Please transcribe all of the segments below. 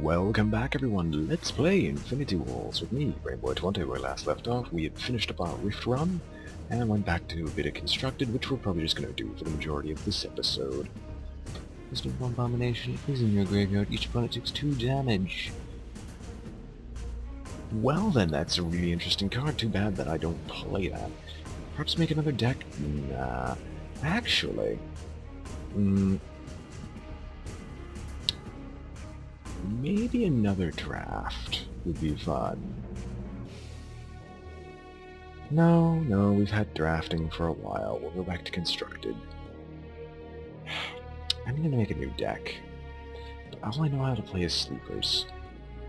Welcome back everyone, let's play Infinity Walls with me, Rainbow20. Where we last left off, we had finished up our Rift run, and went back to a bit of Constructed, which we're probably just going to do for the majority of this episode. Mr. Abomination is in your graveyard, each opponent takes 2 damage. Well then, that's a really interesting card, too bad that I don't play that. Perhaps make another deck? Nah. Actually... maybe another draft would be fun. No, we've had drafting for a while. We'll go back to Constructed. I'm gonna make a new deck. But all I know how to play is Sleepers.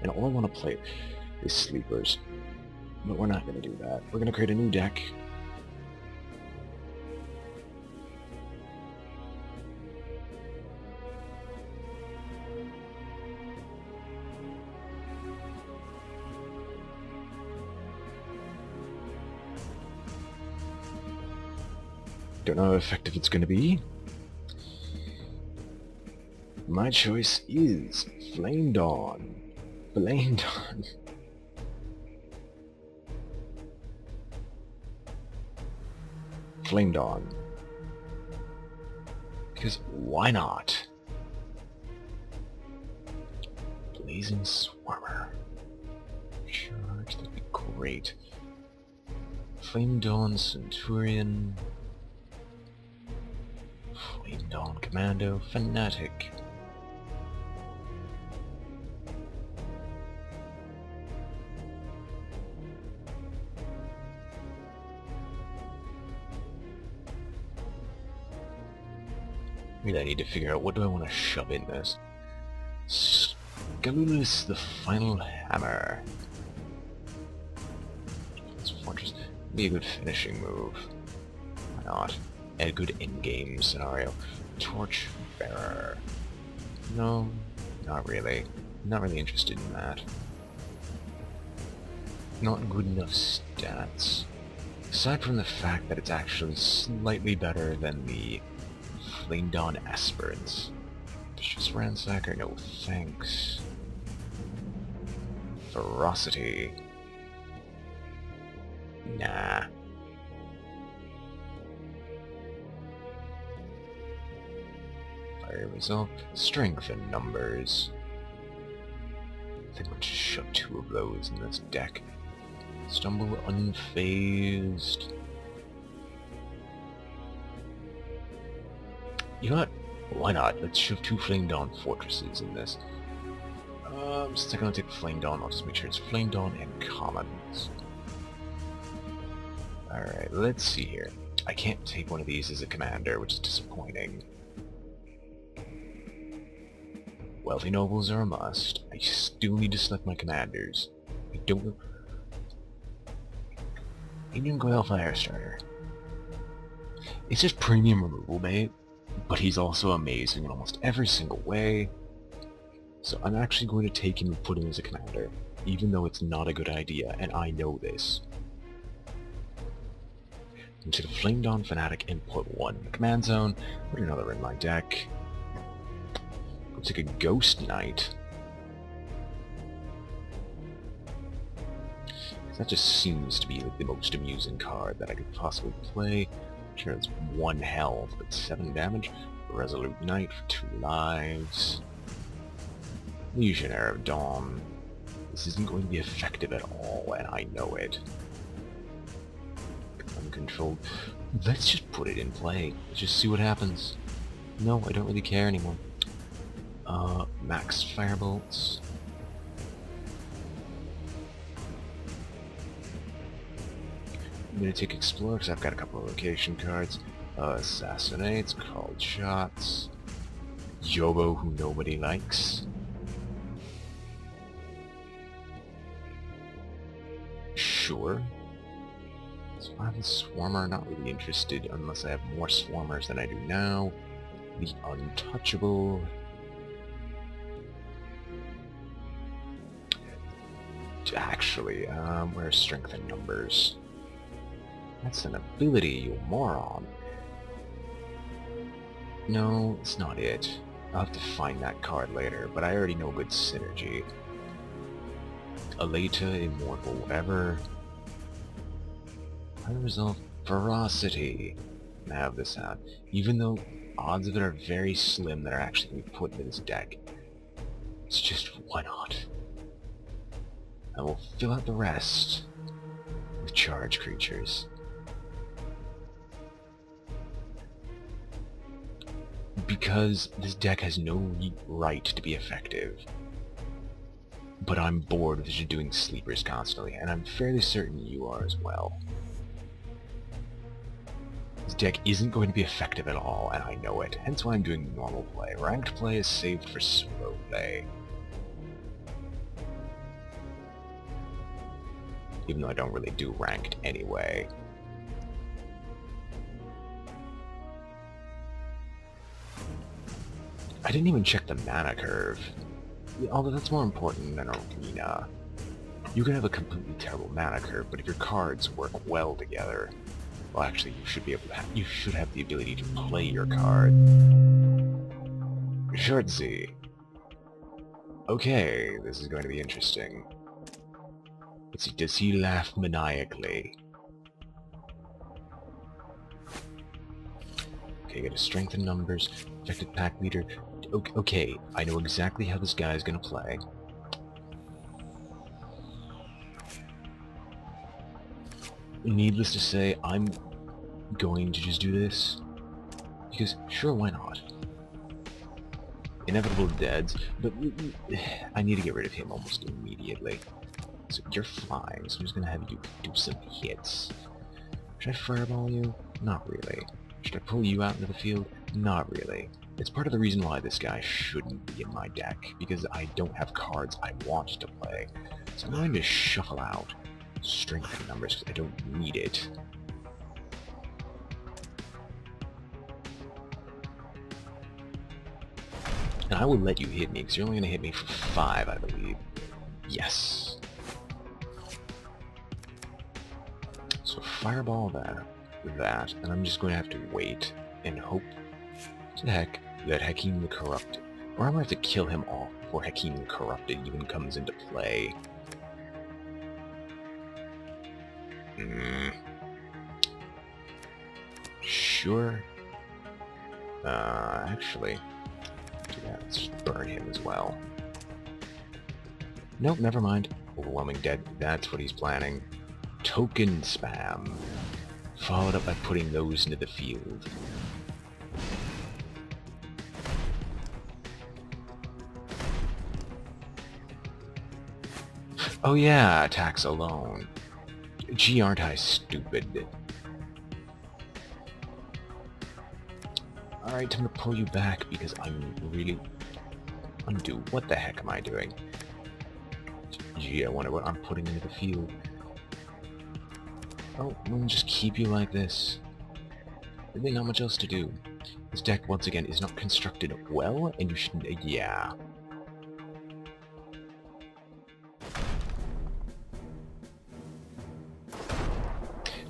And all I want to play is Sleepers. But we're not gonna do that. We're gonna create a new deck. Don't know how effective it's going to be. My choice is Flame Dawn. Flame Dawn. Flame Dawn. Because why not? Blazing Swarmer. Charge, that'd be great. Flame Dawn Centurion. Flame Dawn Commando Fanatic. Really, I need to figure out what do I want to shove in this. Galulus the Final Hammer. This fortress be a good finishing move. Why not? A good in-game scenario. Torchbearer. No, not really. Not really interested in that. Not good enough stats. Aside from the fact that it's actually slightly better than the Flame Dawn Aspirants. Vicious Ransacker, no thanks. Ferocity. Nah. Fire Resolve. Strength and Numbers. I think we'll just shove 2 of those in this deck. Stumble Unfazed. You know what? Why not? Let's shove 2 Flame Dawn Fortresses in this. Since I'm gonna take Flame Dawn, I'll just make sure it's Flame Dawn and Commons. Alright, let's see here. I can't take one of these as a commander, which is disappointing. Wealthy Nobles are a must. I still need to select my commanders. I don't know. Indian Goyle Firestarter. It's just premium removal bait, but he's also amazing in almost every single way. So I'm actually going to take him and put him as a commander, even though it's not a good idea, and I know this. I'm take a Flame Dawn Fanatic and put 1 in the command zone, put another in my deck. Go take a Ghost Knight. That just seems to be like the most amusing card that I could possibly play. Sure, it's 1 health, but 7 damage. Resolute Knight for 2 lives. Legionnaire of Dawn. This isn't going to be effective at all, and I know it. Uncontrolled. Let's just put it in play. Let's just see what happens. No, I don't really care anymore. Max Firebolts. I'm gonna take Explorer because I've got a couple of location cards. Assassinates, Called Shots. Yobo, who nobody likes. Sure. Survival Swarmer, not really interested unless I have more Swarmers than I do now. The Untouchable. Actually, where's Strength and Numbers? That's an ability, you moron. No, it's not it. I'll have to find that card later, but I already know a good synergy. Aleta, Immortal, whatever. I resolve Ferocity. And have this out. Even though odds of it are very slim that are actually going to be put into this deck. It's just, why not? I will fill out the rest with charge creatures. Because this deck has no right to be effective. But I'm bored of just doing sleepers constantly, and I'm fairly certain you are as well. This deck isn't going to be effective at all, and I know it, hence why I'm doing normal play. Ranked play is saved for solo play. Even though I don't really do ranked anyway. I didn't even check the mana curve. Although that's more important than Arena. You can have a completely terrible mana curve, but if your cards work well together, well, actually, you should be able to. You should have the ability to play your card. Short Z. Okay, this is going to be interesting. Let's see. Does he laugh maniacally? Okay, got a strength in numbers. Effective pack leader. Okay, I know exactly how this guy is going to play. Needless to say, I'm going to just do this. Because, sure, why not? Inevitable deads, but I need to get rid of him almost immediately. So you're flying, so I'm just going to have you do some hits. Should I fireball you? Not really. Should I pull you out into the field? Not really. It's part of the reason why this guy shouldn't be in my deck, because I don't have cards I want to play. So I'm going to shuffle out strength and numbers because I don't need it. And I will let you hit me, because you're only going to hit me for 5, I believe. Yes. So fireball that, and I'm just going to have to wait and hope to heck that Hakim the Corrupted, or I'm going to have to kill him off before Hakim the Corrupted even comes into play. Sure. Actually, yeah, let's just burn him as well. Nope, never mind. Overwhelming dead, that's what he's planning. Token spam. Followed up by putting those into the field. Oh yeah, attacks alone. Gee, aren't I stupid. Alright, time to pull you back because I'm really... Undo. What the heck am I doing? Gee, I wonder what I'm putting into the field. Oh, we'll just keep you like this. Really not much else to do. This deck, once again, is not constructed well, and you shouldn't... yeah.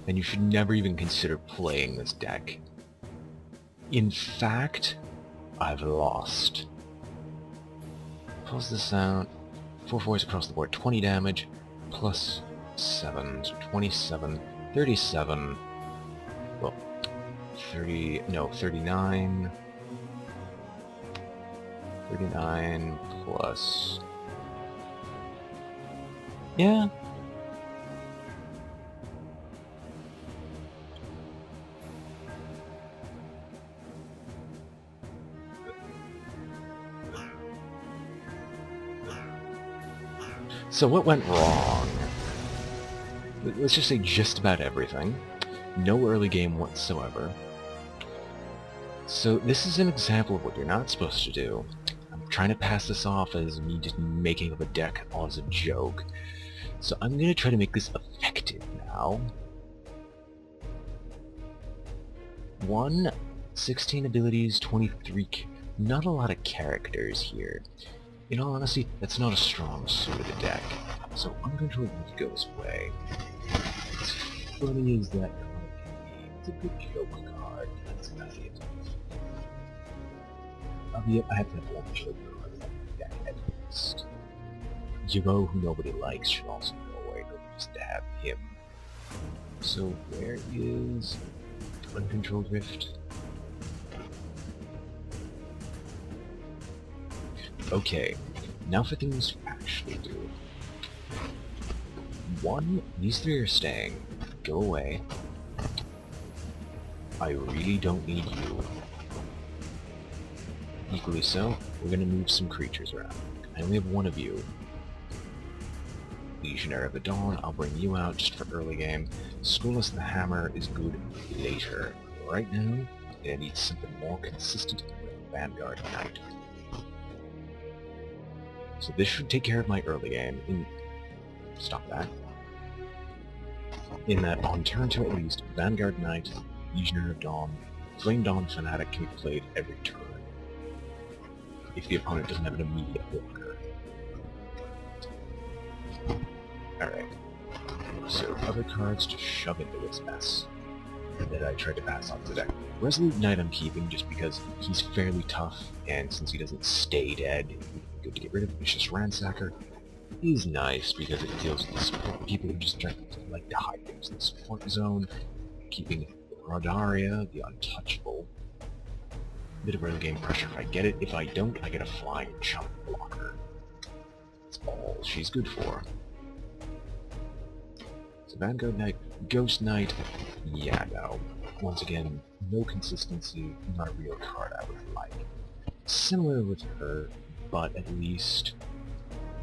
And you should never even consider playing this deck. In fact, I've lost. Pulls this out. 4 4s across the board. 20 damage. Plus 7. So 27. 37. Well, 30... no, 39. 39 plus... yeah. So what went wrong? Let's just say just about everything. No early game whatsoever. So this is an example of what you're not supposed to do. I'm trying to pass this off as me just making up a deck as a joke. So I'm going to try to make this effective now. 16 abilities, 23... not a lot of characters here. In all honesty, that's not a strong suit of the deck, so I'm going to let it go this way. As funny as that card can be, it's a good joke card, that's about it. Albeit, I have to have one trigger deck at least. Yabo, who nobody likes, should also go away. Nobody needs to have him. So where is Uncontrolled Rift? Okay, now for things to actually do. One, these three are staying. Go away. I really don't need you. Equally so, we're gonna move some creatures around. I only have one of you. Legionnaire of the Dawn, I'll bring you out just for early game. Scrollless the Hammer is good later. Right now, it needs something more consistent with Vanguard Knight. So this should take care of my early game. Stop that. In that, on turn 2 at least, Vanguard Knight, Legionnaire of Dawn, Flame Dawn Fanatic can be played every turn, if the opponent doesn't have an immediate blocker. Alright, so other cards to shove into this mess that I tried to pass off the deck. Resolute Knight I'm keeping just because he's fairly tough, and since he doesn't stay dead, good to get rid of. Vicious Ransacker is nice because it deals with the support. People who just like to hide things in the support zone. Keeping Rodaria, the Untouchable. Bit of early game pressure if I get it. If I don't, I get a flying chump blocker. That's all she's good for. So Vanguard Knight, Ghost Knight, yeah, no. Once again, no consistency, not a real card I would like. Similar with her, but at least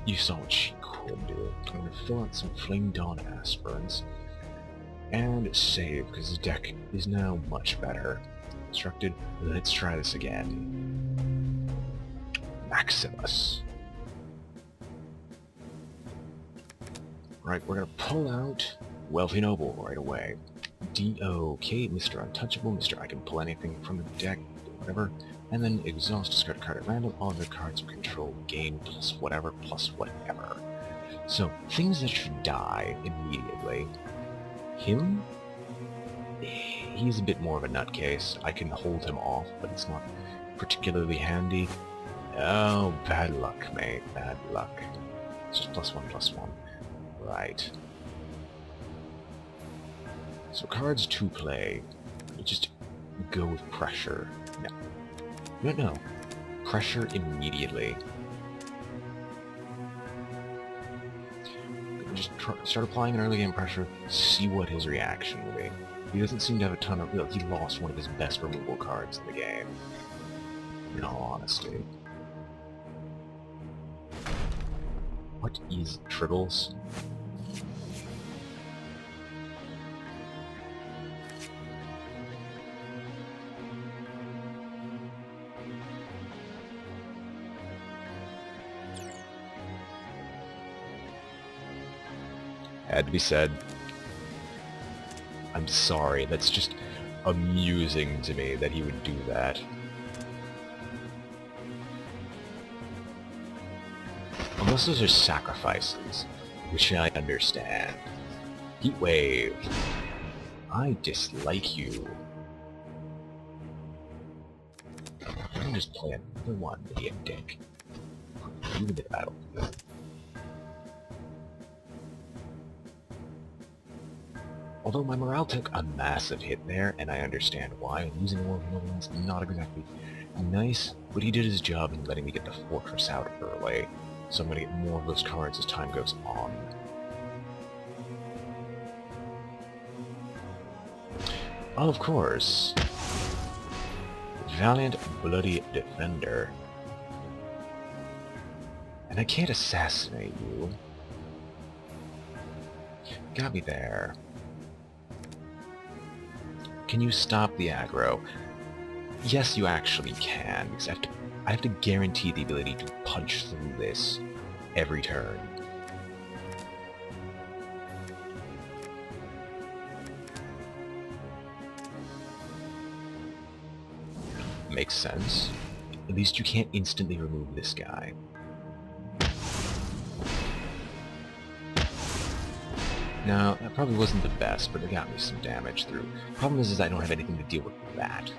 you saw what she could do. I'm going to fill out some Flame Dawn Aspirants, and save, because the deck is now much better constructed. Let's try this again. Maximus. Right, we're going to pull out Wealthy Noble right away. D-O-K, Mr. Untouchable, Mr. I can pull anything from the deck, whatever. And then exhaust, discard a card at random, all other cards of control gain plus whatever. So, things that should die immediately. Him? He's a bit more of a nutcase. I can hold him off, but it's not particularly handy. Oh, bad luck, mate. Bad luck. It's just +1/+1. Right. So cards to play. Just go with pressure. No. Pressure immediately. Just start applying an early game pressure, see what his reaction will be. He doesn't seem to have a ton of... he lost one of his best removal cards in the game, in all honesty. What is Tribbles? Had to be said. I'm sorry, that's just amusing to me that he would do that. Unless those are sacrifices, which I understand. Heatwave. I dislike you. I can just play another one, idiot dick. You in the battlefield. Although my morale took a massive hit there, and I understand why. Losing one of the is not exactly nice, but he did his job in letting me get the fortress out early, so I'm going to get more of those cards as time goes on. Of course. Valiant Bloody Defender. And I can't assassinate you. Got me there. Can you stop the aggro? Yes, you actually can, because I have to guarantee the ability to punch through this every turn. Makes sense. At least you can't instantly remove this guy. Now, that probably wasn't the best, but it got me some damage through. Problem is I don't have anything to deal with that.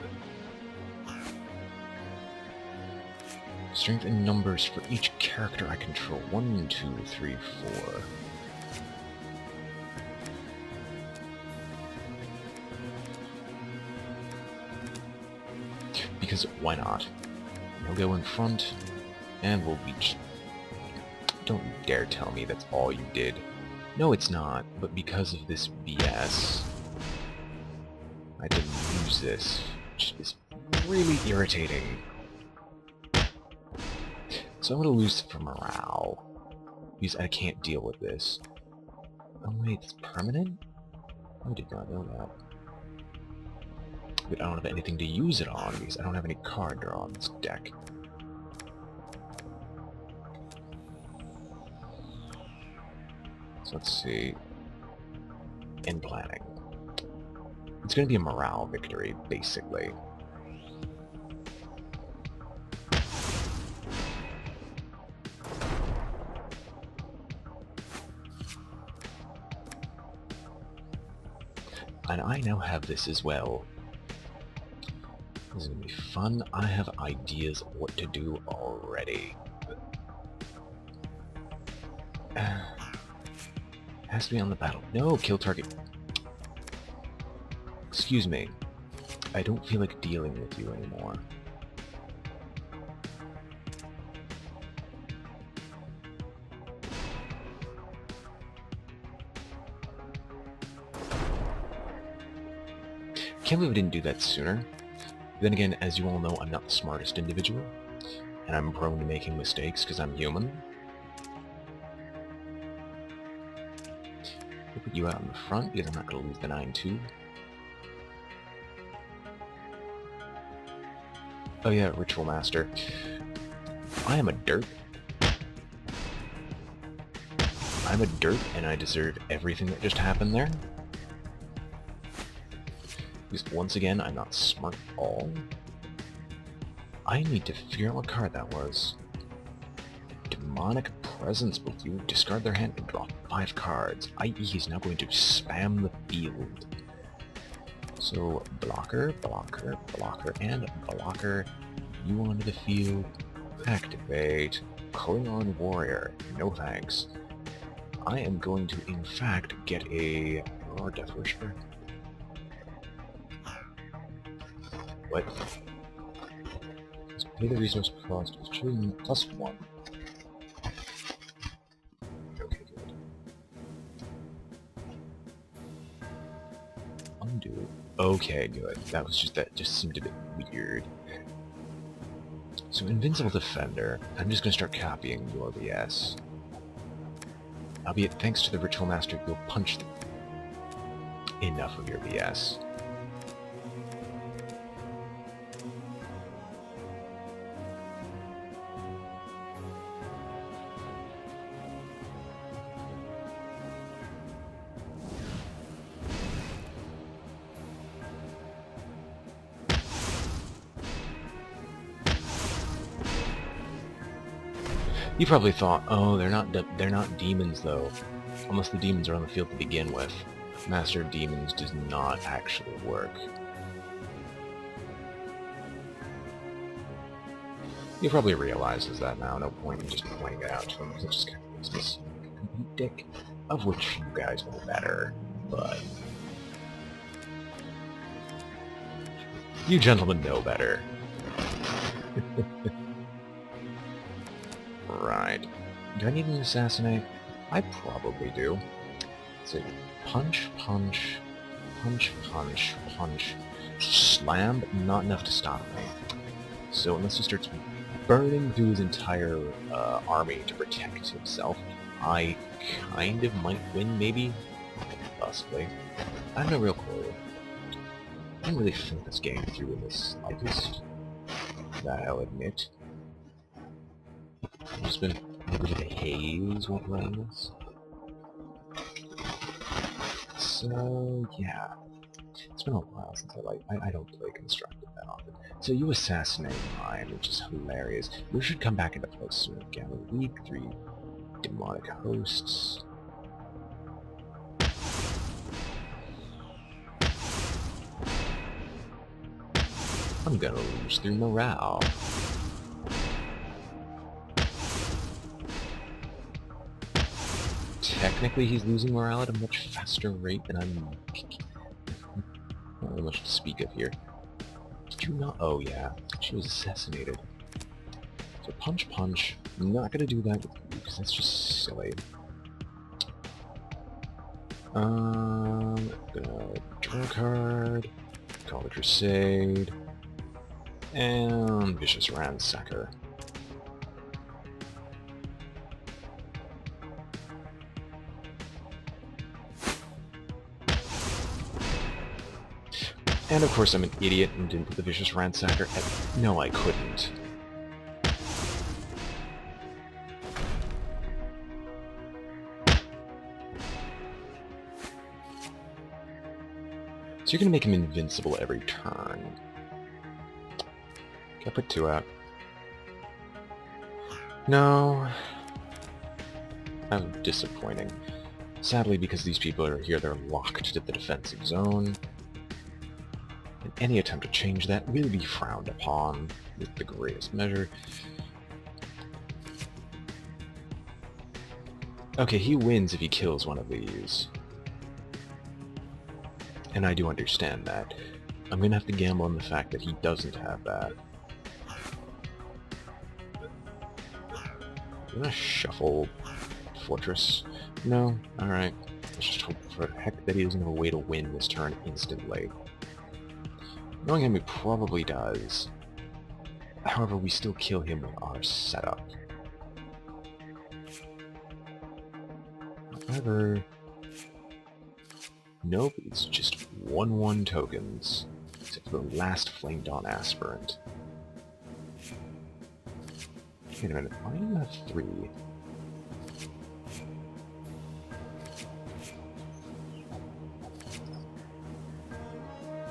Strength in numbers for each character I control. 1, 2, 3, 4. Because why not? We'll go in front, and we'll reach. Don't you dare tell me that's all you did. No, it's not, but because of this BS, I had to lose this, which is really irritating. So I'm gonna lose for morale, because I can't deal with this. Oh wait, it's permanent? I did not know that. But I don't have anything to use it on, because I don't have any card draw on this deck. So let's see. In planning. It's going to be a morale victory, basically. And I now have this as well. This is going to be fun. I have ideas of what to do already. Has to be on the battle. No, kill target. Excuse me. I don't feel like dealing with you anymore. Can't believe I didn't do that sooner. Then again, as you all know, I'm not the smartest individual, and I'm prone to making mistakes because I'm human. I'll put you out in the front because I'm not going to lose the 9-2. Oh yeah, Ritual Master. I am a derp. I'm a derp, and I deserve everything that just happened there. Because once again, I'm not smart at all. I need to figure out what card that was. Demonic Presence with you. Discard their hand and draw 5 cards. i.e. he's now going to spam the field. So, blocker, blocker, blocker, and blocker. You onto the field. Activate. Klingon Warrior. No thanks. I am going to, in fact, get a... Oh, Death Worshipper. What? Let's pay the resource cost of +1. Okay, good. Undo. Okay, good. That just seemed a bit weird. So, Invincible Defender. I'm just gonna start copying your BS. Albeit, thanks to the Ritual Master, you'll punch enough of your BS. You probably thought, oh, they're not demons though, unless the demons are on the field to begin with. Master of Demons does not actually work. He probably realizes that now. No point in just pointing it out to him. It's just kind of useless. Complete dick, of which you guys know better, but you gentlemen know better. Right. Do I need an assassinate? I probably do. So, punch, punch, punch, punch, punch, slam, but not enough to stop me. So unless he starts burning through his entire army to protect himself, I kind of might win, maybe? Possibly. I have no real clue. I didn't really think this game through in the slightest. That I'll admit. I've just been a bit of a haze while playing this. So, yeah. It's been a while since I don't play Constructed that often. So you assassinate mine, which is hilarious. You should come back into play soon again. Week 3, Demonic Hosts. I'm gonna lose through morale. technically he's losing morale at a much faster rate than I'm... Not really much to speak of here. Did you not? Oh yeah, she was assassinated. So punch, punch. I'm not gonna do that with you, because that's just silly. Gonna draw a card, call the Crusade, and Vicious Ransacker. And of course I'm an idiot and didn't put the Vicious Ransacker at... No, I couldn't. So you're gonna make him invincible every turn. Can I put 2 out? No. That was disappointing. Sadly, because these people are here, they're locked to the defensive zone. And any attempt to change that will be frowned upon with the greatest measure. Okay, he wins if he kills one of these. And I do understand that. I'm gonna have to gamble on the fact that he doesn't have that. I'm gonna shuffle Fortress. No? Alright. Let's just hope for heck that he doesn't have a way to win this turn instantly. Knowing him, he probably does. However, we still kill him with our setup. However... Nope, it's just 1/1 tokens. Except for the last Flame Dawn Aspirant. Wait a minute, why do you have 3?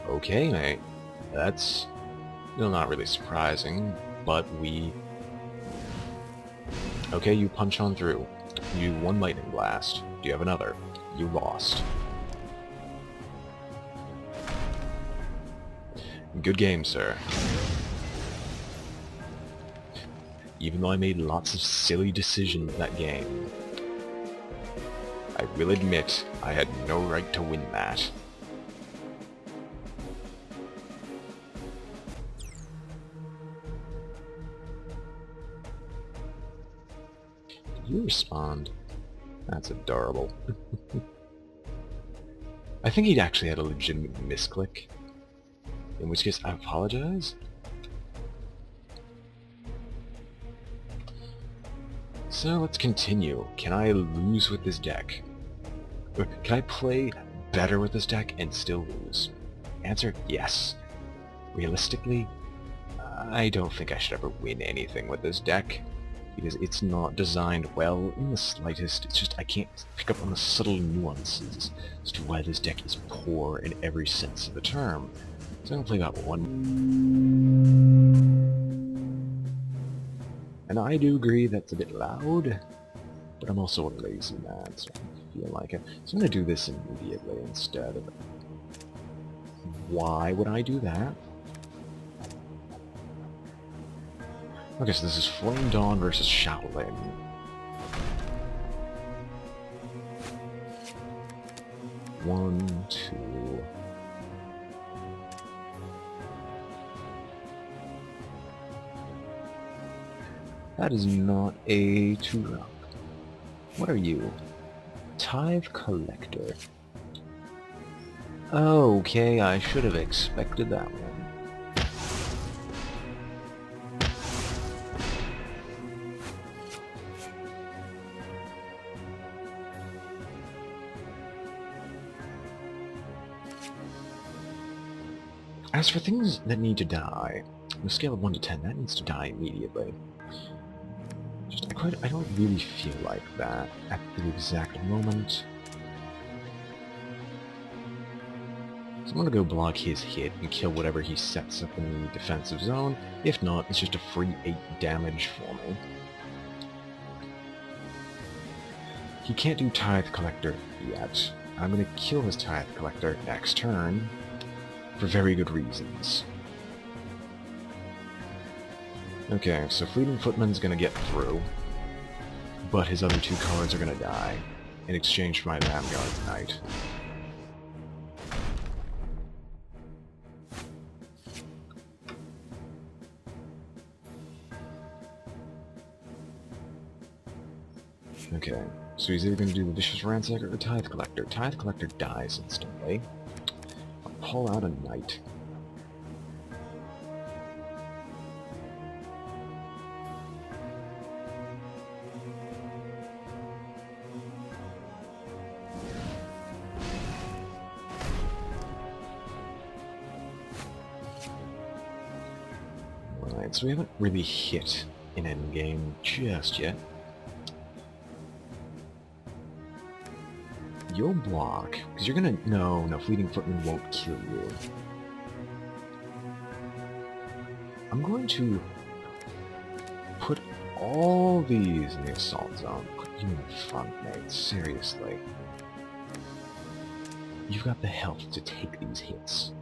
Okay, mate. That's... well, not really surprising, but we... Okay, you punch on through. You 1 Lightning Blast. Do you have another? You lost. Good game, sir. Even though I made lots of silly decisions that game, I will admit I had no right to win that. Did you respond? That's adorable. I think he'd actually had a legitimate misclick. In which case, I apologize. So, let's continue. Can I lose with this deck? Or can I play better with this deck and still lose? Answer, yes. Realistically, I don't think I should ever win anything with this deck, because it's not designed well in the slightest. It's just I can't pick up on the subtle nuances as to why this deck is poor in every sense of the term. So I'm going to play about 1. And I do agree that's a bit loud, but I'm also a lazy man, so I feel like it. So I'm going to do this immediately instead. Why would I do that? Okay, so this is Flame Dawn versus Shaolin. One, two... That is not a Turok. What are you? Tithe Collector. Okay, I should have expected that one. As for things that need to die, on a scale of 1 to 10, that needs to die immediately. I don't really feel like that at the exact moment. So I'm gonna go block his hit and kill whatever he sets up in the defensive zone. If not, it's just a free 8 damage for me. He can't do Tithe Collector yet. I'm gonna kill his Tithe Collector next turn, for very good reasons. Okay, so Fleeting Footman's gonna get through, but his other 2 cards are gonna die. in exchange for my Vanguard Knight. Okay, so he's either going to do the Vicious Ransacker or Tithe Collector. Tithe Collector dies instantly. I'll pull out a Knight. Right, so we haven't really hit an endgame just yet. You'll block, because you're gonna... No, Fleeting Footman won't kill you. I'm going to put all these in the assault zone. Put you in the front, mate. Seriously. You've got the health to take these hits.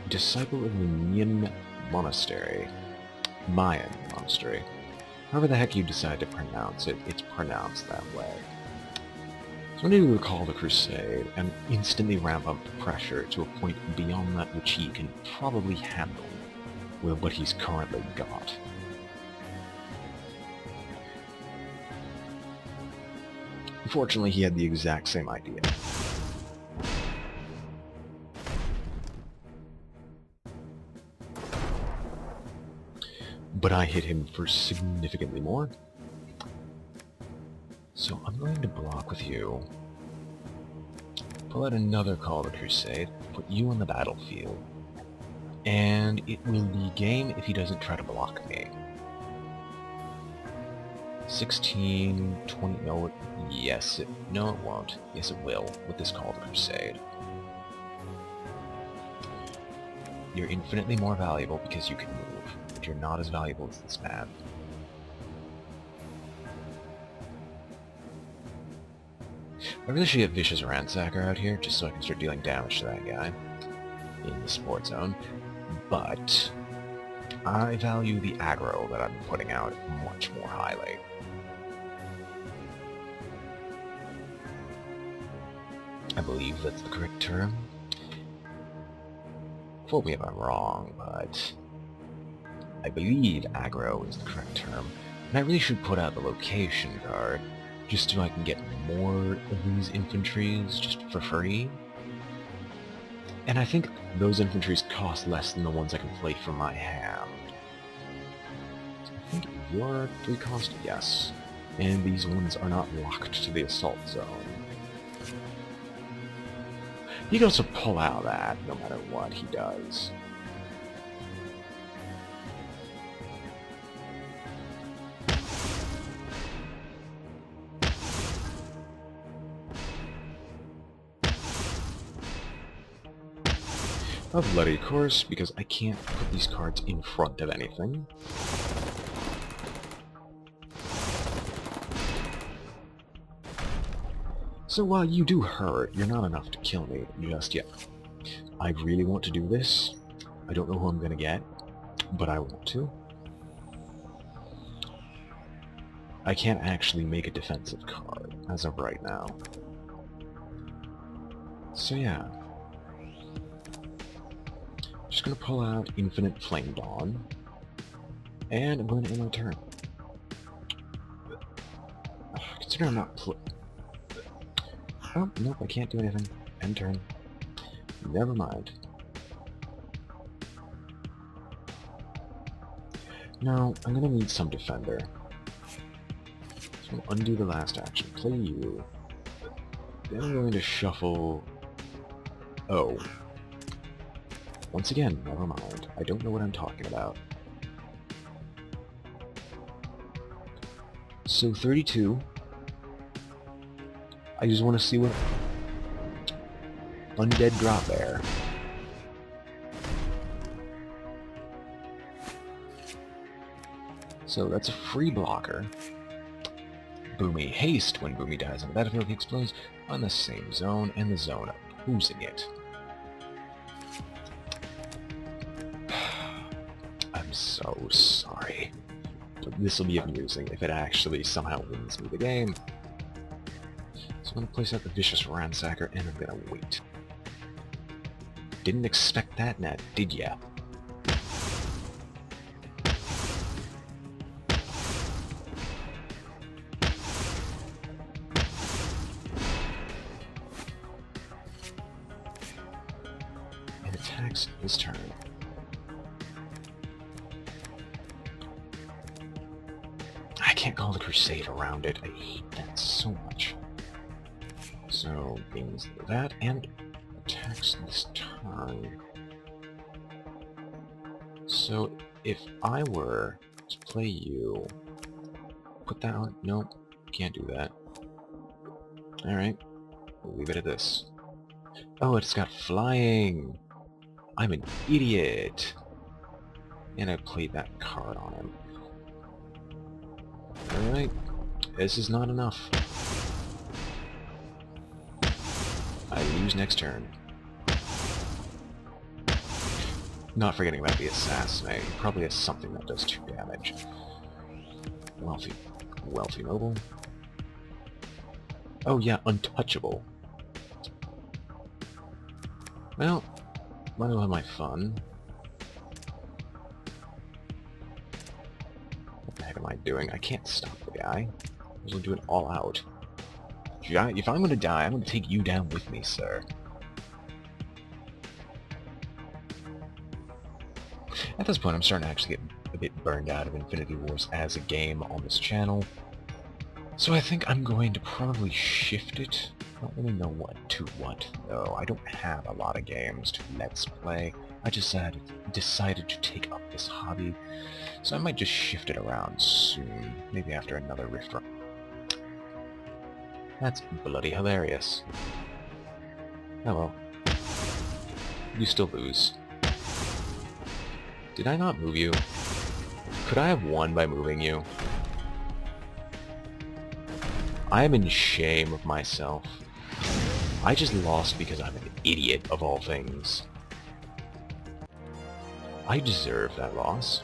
Disciple of the Mayan Monastery. However the heck you decide to pronounce it, it's pronounced that way. So when you recall the Crusade, and instantly ramp up the pressure to a point beyond that which he can probably handle with what he's currently got. Unfortunately, he had the exact same idea. But I hit him for significantly more. So I'm going to block with you. Pull out another Call of the Crusade, put you on the battlefield. And it will be game if he doesn't try to block me. 16, 20, no, yes, no it won't. Yes it will, with this Call of the Crusade. You're infinitely more valuable because you can move, but you're not as valuable as this man. I really should get Vicious Ransacker out here, just so I can start dealing damage to that guy in the support zone, but I value the aggro that I'm putting out much more highly. I believe that's the correct term. Quote me if I'm wrong, but I believe aggro is the correct term. And I really should put out the location card, just so I can get more of these infantries just for free. And I think those infantries cost less than the ones I can play from my hand. So I think you're 3 cost, yes. And these ones are not locked to the assault zone. He can also pull out that, no matter what he does. A bloody course, because I can't put these cards in front of anything. So while you do hurt, you're not enough to kill me just yet. I really want to do this. I don't know who I'm gonna get, but I want to. I can't actually make a defensive card as of right now. So yeah. Just gonna pull out Infinite Flame Dawn, and I'm going to end my turn. Consider I'm not oh, nope, I can't do anything. End turn. Never mind. Now, I'm gonna need some defender. So I'll undo the last action. Play you. Then I'm going to shuffle... Oh. Once again, never mind. I don't know what I'm talking about. So 32. I just want to see what... Undead drop there. So that's a free blocker. Boomy Haste. When Boomy dies on the battlefield, he explodes on the same zone and the zone losing it. I'm so sorry. But this will be amusing if it actually somehow wins me the game. So I'm gonna place out the Vicious Ransacker, and I'm gonna wait. Didn't expect that, Nat, did ya? And attacks this turn. I can't call the Crusade around it. I hate that so much. So, gains that, and attacks this turn. So, if I were to play you... Put that on... Nope, can't do that. Alright, we'll leave it at this. Oh, it's got flying! I'm an idiot! And I played that card on him. Alright, this is not enough. I lose next turn. Not forgetting about the Assassinate. He probably has something that does 2 damage. Wealthy Noble. Oh yeah, Untouchable. Well, might as well have my fun. What the heck am I doing? I can't stop the guy. I will do it all out. If I'm gonna die, I'm gonna take you down with me, sir. At this point, I'm starting to actually get a bit burned out of Infinity Wars as a game on this channel. So I think I'm going to probably shift it. I don't really know what to though. I don't have a lot of games to let's play. I just decided to take up this hobby. So I might just shift it around soon. Maybe after another Rift Run. That's bloody hilarious. Oh well. You still lose. Did I not move you? Could I have won by moving you? I am in shame of myself. I just lost because I'm an idiot of all things. I deserve that loss.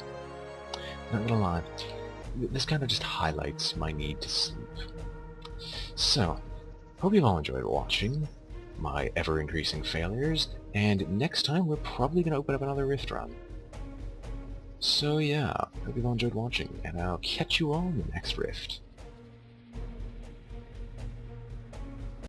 Not gonna lie, this kind of just highlights my need to sleep. So, hope you've all enjoyed watching my ever-increasing failures, and next time we're probably gonna open up another Rift Run. So yeah, hope you've all enjoyed watching, and I'll catch you all in the next Rift.